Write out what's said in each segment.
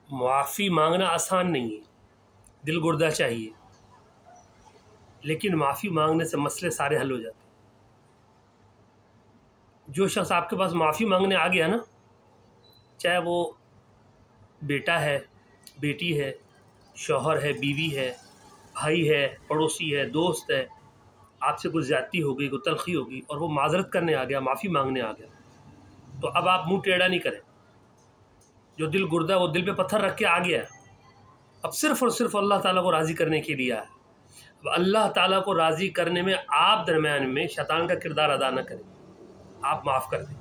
معافی مانگنا آسان نہیں ہے، دل گردہ چاہیے، لیکن معافی مانگنے سے مسئلے سارے حل ہو جاتے ہیں۔ جو شخص آپ کے پاس معافی مانگنے آ گیا نا، چاہے وہ بیٹا ہے، بیٹی ہے، شوہر ہے، بیوی ہے، بھائی ہے، پڑوسی ہے، دوست ہے، آپ سے کوئی زیادتی ہو گئی، کوئی تلخی ہو گئی اور وہ معذرت کرنے آ گیا، معافی مانگنے آ گیا، تو اب آپ منہ ٹیڑھا نہیں کریں۔ جو دل گردہ ہے وہ دل پہ پتھر رکھ کے آ گیا، اب صرف اور صرف اللہ تعالیٰ کو راضی کرنے کے لیے ہے۔ اب اللہ تعالیٰ کو راضی کرنے میں آپ درمیان میں شیطان کا کردار ادا نہ کریں، آپ معاف کر دیں،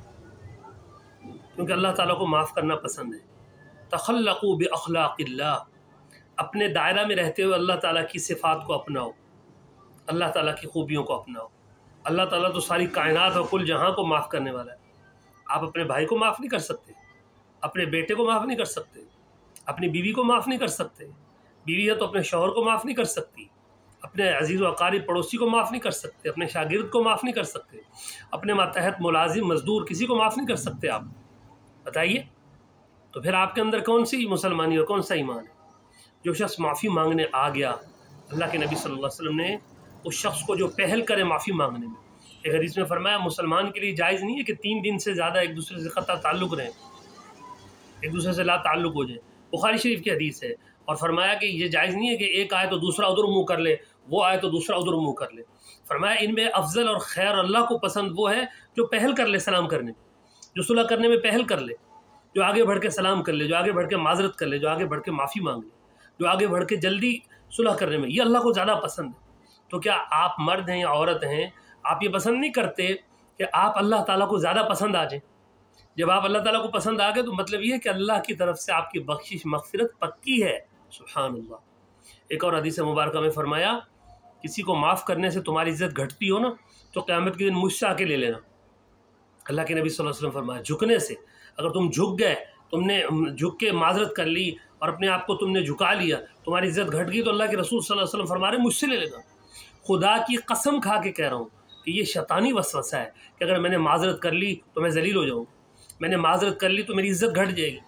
کیونکہ اللہ تعالیٰ کو معاف کرنا پسند ہے۔ تخلقوا باخلاق اللہ، اپنے دائرہ میں رہتے ہوئے اللہ تعالیٰ کی صفات کو اپناؤ، اللہ تعالیٰ کی خوبیوں کو اپناؤ۔ اللہ تعالیٰ تو ساری کائنات اور کل جہاں کو معاف کرنے والا ہے۔ آپ اپنے بھائی کو معاف نہیں کر سکتے، اپنے بیٹے کو معاف نہیں کر سکتے، اپنی بیوی کو معاف نہیں کر سکتے، بیوی ہے تو اپنے شوہر کو معاف نہیں کر سکتی، اپنے عزیز و اقارب پڑوسی کو معاف نہیں کر سکتے، اپنے شاگرد کو معاف نہیں کر سکتے، اپنے ماتحت ملازم مزدور کسی کو معاف نہیں کر سکتے۔ آپ بتائیے تو پھر آپ کے اندر کون سی مسلمانی اور کون سا ایمان ہے؟ جو شخص معافی مانگنے آ گیا، اللہ کے نبی صلی اللہ علیہ وسلم نے اس شخص کو جو پہل کرے معافی مانگنے میں، ایک حدیث میں فرمایا مسلمان کے لیے جائز نہیں ہے کہ 3 دن سے زیادہ ایک دوسرے سے قطع تعلق رہیں، ایک دوسرے سے لا تعلق ہو جائے۔ بخاری شریف کی حدیث ہے، اور فرمایا کہ یہ جائز نہیں ہے کہ ایک آئے تو دوسرا ادھر منہ کر لے، وہ آئے تو دوسرا ادھر منہ کر لے۔ فرمایا ان میں افضل اور خیر اللہ کو پسند وہ ہے جو پہل کر لے سلام کرنے میں، جو صلح کرنے میں پہل کر لے، جو آگے بڑھ کے سلام کر لے، جو آگے بڑھ کے معذرت کر لے، جو آگے بڑھ کے معافی مانگ لے، جو آگے بڑھ کے جلدی صلح کرنے میں، یہ اللہ کو زیادہ پسند ہے۔ تو کیا آپ مرد ہیں یا عورت ہیں، آپ یہ پسند نہیں کرتے کہ آپ اللہ تعالیٰ کو زیادہ پسند آ جائیں؟ جب آپ اللہ تعالیٰ کو پسند آ گئے تو مطلب یہ ہے کہ اللہ کی طرف سے آپ کی بخشش مغفرت پکی ہے۔ سبحان اللہ۔ ایک اور حدیث مبارکہ میں فرمایا کسی کو معاف کرنے سے تمہاری عزت گھٹتی ہو نا تو قیامت کے دن مجھ سے آ کے لے لینا۔ اللہ کے نبی صلی اللہ علیہ وسلم فرمایا جھکنے سے، اگر تم جھک گئے، تم نے جھک کے معذرت کر لی اور اپنے آپ کو تم نے جھکا لیا، تمہاری عزت گھٹ گئی تو اللہ کے رسول صلی اللہ علیہ وسلم فرما رہے ہیں مجھ سے لے لینا۔ خدا کی قسم کھا کے کہہ رہا ہوں کہ یہ شیطانی وسوسہ ہے کہ اگر میں نے معذرت کر لی تو میں ذلیل ہو جاؤں، میں نے معذرت کر لی تو میری عزت گھٹ جائے گی،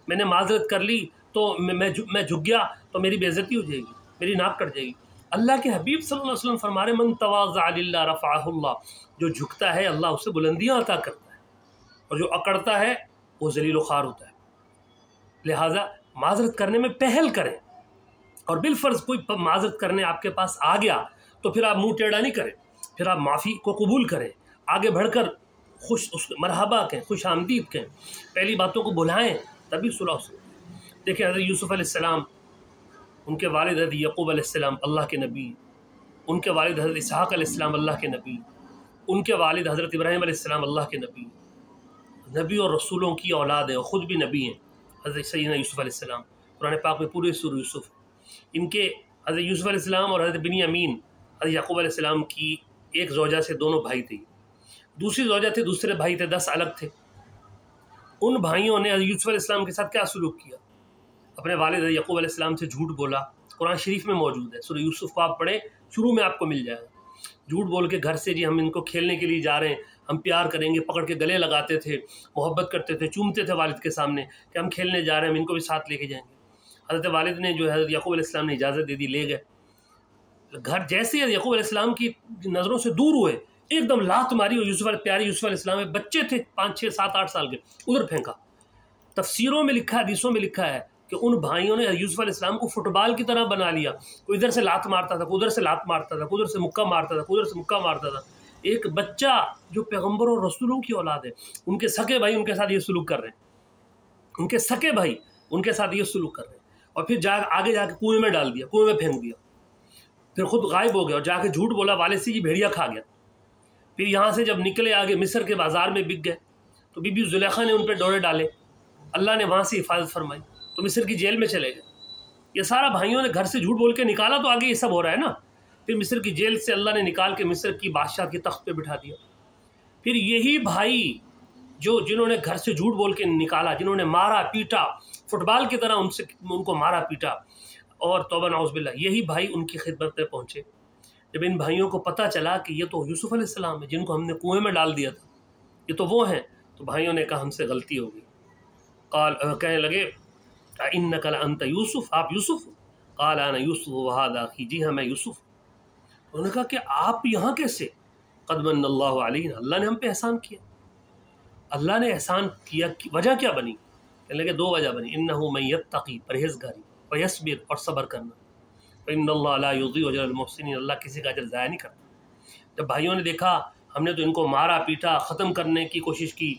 میں نے معذرت کر لی تو میں جھک گیا تو میری بے عزتی ہو جائے گی، میری ناک کٹ جائے گی۔ اللہ کے حبیب صلی اللہ علیہ وسلم فرما رہے من تواضع للہ رفعہ اللہ، جو جھکتا ہے اللہ اسے بلندیاں عطا کرتا ہے، اور جو اکڑتا ہے وہ ذلیل و خوار ہوتا ہے۔ لہٰذا معذرت کرنے میں پہل کریں، اور بالفرض کوئی معذرت کرنے آپ کے پاس آ گیا تو پھر آپ منہ ٹیڑھا نہیں کریں، پھر آپ معافی کو قبول کریں، آگے بڑھ کر مرحبا کہیں، خوش آمدید کہیں، پہلی باتوں کو بلائیں، تبھی صلح ہو سکتی ہے۔ دیکھیں حضرت یوسف علیہ السلام، ان کے والد حضرت یعقوب علیہ السلام اللہ کے نبی، ان کے والد حضرت اسحاق علیہ السلام اللہ کے نبی، ان کے والد حضرت ابراہیم علیہ السلام اللہ کے نبی، نبی اور رسولوں کی اولاد ہیں اور خود بھی نبی ہیں حضرت سیدنا یوسف علیہ السلام۔ قرآن پاک میں پورے سورہ یوسف، ان کے حضرت یوسف علیہ السلام اور حضرت بنیامین حضرت یعقوب علیہ السلام کی ایک زوجہ سے دونوں بھائی تھے، دوسری زوجہ تھے، دوسرے بھائی تھے، 10 الگ تھے۔ ان بھائیوں نے حضرت یوسف علیہ السلام کے ساتھ کیا سلوک کیا؟ اپنے والد حضرت یعقوب علیہ السلام سے جھوٹ بولا، قرآن شریف میں موجود ہے، سورہ یوسف کو آپ پڑھیں، شروع میں آپ کو مل جائے گا۔ جھوٹ بول کے گھر سے جی ہم ان کو کھیلنے کے لیے جا رہے ہیں، ہم پیار کریں گے، پکڑ کے گلے لگاتے تھے، محبت کرتے تھے، چومتے تھے والد کے سامنے کہ ہم کھیلنے جا رہے ہیں، ہم ان کو بھی ساتھ لے کے جائیں گے۔ حضرت والد نے جو حضرت یعقوب علیہ السلام نے اجازت دے دی، لے گئے۔ گھر جیسے حضرت یعقوب علیہ السلام کی نظروں سے دور ہوئے، ایک دم لات ماری، اور یوسف پیارے یوسف علیہ السلام بچے تھے 5 6 7 8 سال کے، ادھر پھینکا۔ تفسیروں میں لکھا ہے، حدیثوں میں لکھا ہے کہ ان بھائیوں نے یوسف علیہ السلام کو فٹ بال کی طرح بنا لیا، کوئی ادھر سے لات مارتا تھا، کوئی ادھر سے لات مارتا تھا، کوئی ادھر سے مکہ مارتا تھا، کوئی ادھر سے مکہ مارتا تھا۔ ایک بچہ جو پیغمبروں اور رسولوں کی اولاد ہے، ان کے سکے بھائی ان کے ساتھ یہ سلوک کر رہے ہیں، ان کے سکے بھائی ان کے ساتھ یہ سلوک کر رہے ہیں، اور پھر آگے جا کے کنویں میں ڈال دیا، کنویں میں پھینک دیا، پھر خود غائب ہو گیا، اور جا کے جھوٹ بولا والد سے، یہ بھیڑیا کھا گیا۔ پھر یہاں سے جب نکلے آگے مصر کے بازار میں بک گئے تو بی بی زلیخا نے ان پہ ڈورے ڈالے، اللہ نے وہاں سے حفاظت فرمائی تو مصر کی جیل میں چلے گئے۔ یہ سارا بھائیوں نے گھر سے جھوٹ بول کے نکالا تو آگے یہ سب ہو رہا ہے نا۔ پھر مصر کی جیل سے اللہ نے نکال کے مصر کی بادشاہ کے تخت پہ بٹھا دیا۔ پھر یہی بھائی جنہوں نے گھر سے جھوٹ بول کے نکالا، جنہوں نے مارا پیٹا، فٹ بال کی طرح ان کو مارا پیٹا، اور توبہ نعوذ باللہ، یہی بھائی ان کی خدمت میں پہنچے۔ جب ان بھائیوں کو پتہ چلا کہ یہ تو یوسف علیہ السلام ہے جن کو ہم نے کنویں میں ڈال دیا تھا، یہ تو وہ ہیں، تو بھائیوں نے کہا ہم سے غلطی ہو گئی۔ کہنے لگے اِنَّكَ لَأَنْتَ یوسف، آپ یوسف؟ قال انا یوسف وهذا اخی، جی ہاں میں یوسف۔ انہوں نے کہا کہ آپ یہاں کیسے؟ قد من اللہ علینا، اللہ نے ہم پہ احسان کیا۔ اللہ نے احسان کیا، وجہ کیا بنی؟ کہنے لگے دو وجہ بنی، انہ من یتقی، پرہیزگاری، ویصبر، اور صبر کرنا، فإن اللہ لا یضیع اجر المحسنین، اللہ کسی کا اجر ضائع نہیں کرتا۔ جب بھائیوں نے دیکھا ہم نے تو ان کو مارا پیٹا، ختم کرنے کی کوشش کی،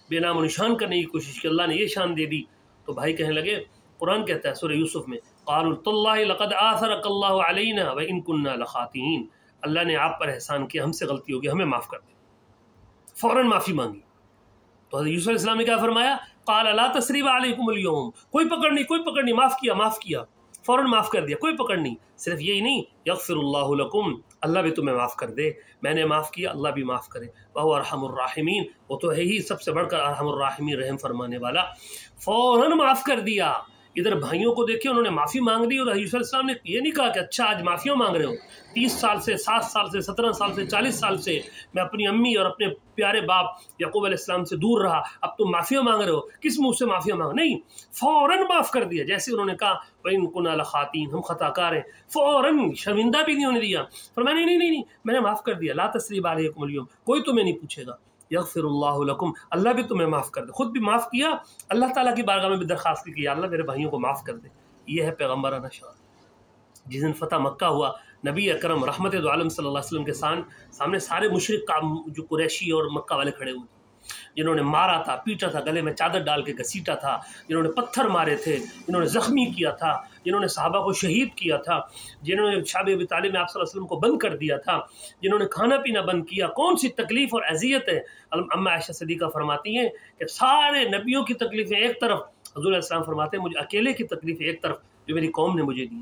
بے نام و نشان کرنے کی کوشش کی، اللہ نے یہ شان دے دی، تو بھائی کہنے لگے، قرآن کہتا ہے سورہ یوسف میں، قالوا تاللہ لقد آثرک اللہ علینا وإن كنا لخاطئین، اللہ نے آپ پر احسان کیا، ہم سے غلطی ہوگی، ہمیں معاف کر دیں۔ فوراً معافی مانگی۔ تو حضرت یوسف علیہ السلام نے کیا فرمایا؟ قال لا تثریب علیکم اليوم، کوئی پکڑ نہیں، کوئی پکڑ نہیں، معاف کیا، فوراً معاف کر دیا، کوئی پکڑ نہیں۔ صرف یہی نہیں، یغفر اللہ لکم، اللہ بھی تمہیں معاف کر دے، میں نے معاف کیا، اللہ بھی معاف کرے، وہو ارحم الراحمین، وہ تو ہے ہی سب سے بڑھ کر ارحم الراحمین، رحم فرمانے والا۔ فوراً معاف کر دیا۔ ادھر بھائیوں کو دیکھیں، انہوں نے معافی مانگ لی، اور حضرت علیہ السلام نے یہ نہیں کہا کہ اچھا آج معافیاں مانگ رہے ہو، 30 سال سے، 7 سال سے، 17 سال سے، 40 سال سے میں اپنی امی اور اپنے پیارے باپ یعقوب علیہ السلام سے دور رہا، اب تم معافیاں مانگ رہے ہو، کس منہ سے معافیاں مانگ؟ نہیں، فوراً معاف کر دیا۔ جیسے انہوں نے کہا وَإِن كُنَّا لَخَاطِئِينَ، ہم خطا کار ہیں، فوراً شرمندہ بھی نہیں ہونے دیا، فرمایا نہیں میں نے معاف کر دیا، لا تثریب علیکم اليوم، کوئی تمہیں نہیں پوچھے گا، یغفر اللہ لکم، اللہ بھی تمہیں معاف کر دے، خود بھی معاف کیا، اللہ تعالیٰ کی بارگاہ میں بھی درخواست کی کہ یا اللہ میرے بھائیوں کو معاف کر دے۔ یہ ہے پیغمبرانہ شان۔ جس دن فتح مکہ ہوا، نبی اکرم رحمت دو عالم صلی اللہ علیہ وسلم کے سامنے سارے مشرک جو قریشی اور مکہ والے کھڑے ہوئے تھے، جنہوں نے مارا تھا، پیٹا تھا، گلے میں چادر ڈال کے گھسیٹا تھا، جنہوں نے پتھر مارے تھے، جنہوں نے زخمی کیا تھا، جنہوں نے صحابہ کو شہید کیا تھا، جنہوں نے شاب ابی طالب میں آپ صلی اللہ علیہ وسلم کو بند کر دیا تھا، جنہوں نے کھانا پینا بند کیا، کون سی تکلیف اور اذیت ہے۔ اما عائشہ صدیقہ فرماتی ہیں کہ سارے نبیوں کی تکلیفیں ایک طرف، حضور علیہ السلام فرماتے ہیں مجھے اکیلے کی تکلیفیں ایک طرف جو میری قوم نے مجھے دی،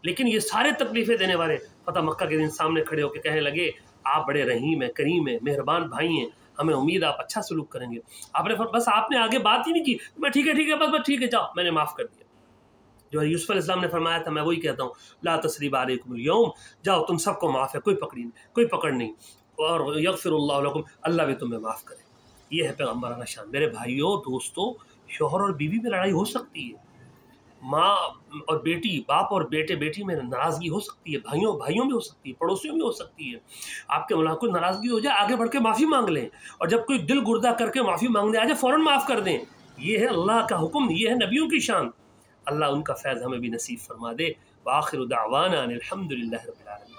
لیکن یہ سارے تکلیفیں دینے والے فتح مکہ کے دن سامنے کھڑے ہو کے کہنے لگے آپ بڑے رحیم ہیں، کریم ہیں، مہربان بھائی ہیں، ہمیں امید آپ اچھا سلوک کریں گے۔ بس آپ نے آگے بات ہی نہیں کی، میں ٹھیک ہے بس ٹھیک ہے، جاؤ، میں نے معاف کر دیا۔ جو یوسف علیہ السلام نے فرمایا تھا، میں وہی کہتا ہوں، لا تثریب علیکم اليوم، جاؤ تم سب کو معاف ہے، کوئی پکڑ نہیں، اور یغفر اللہ لکم، اللہ بھی تمہیں معاف کرے۔ یہ ہے پیغمبرانہ شان۔ میرے بھائیوں، دوستوں، شوہر اور بیوی میں لڑائی ہو سکتی ہے، ماں اور بیٹی، باپ اور بیٹے بیٹی میں ناراضگی ہو سکتی ہے، بھائیوں میں ہو سکتی ہے، پڑوسیوں میں ہو سکتی ہے۔ آپ کے ملاقات ناراضگی ہو جائے، آگے بڑھ کے معافی مانگ لیں، اور جب کوئی دل گردہ کر کے معافی مانگنے آ جائے فوراً معاف کر دیں۔ یہ ہے اللہ کا حکم، یہ ہے نبیوں کی شان۔ اللہ ان کا فیض ہمیں بھی نصیب فرما دے۔ وآخر دعوانا ان الحمد للہ رب العالمین۔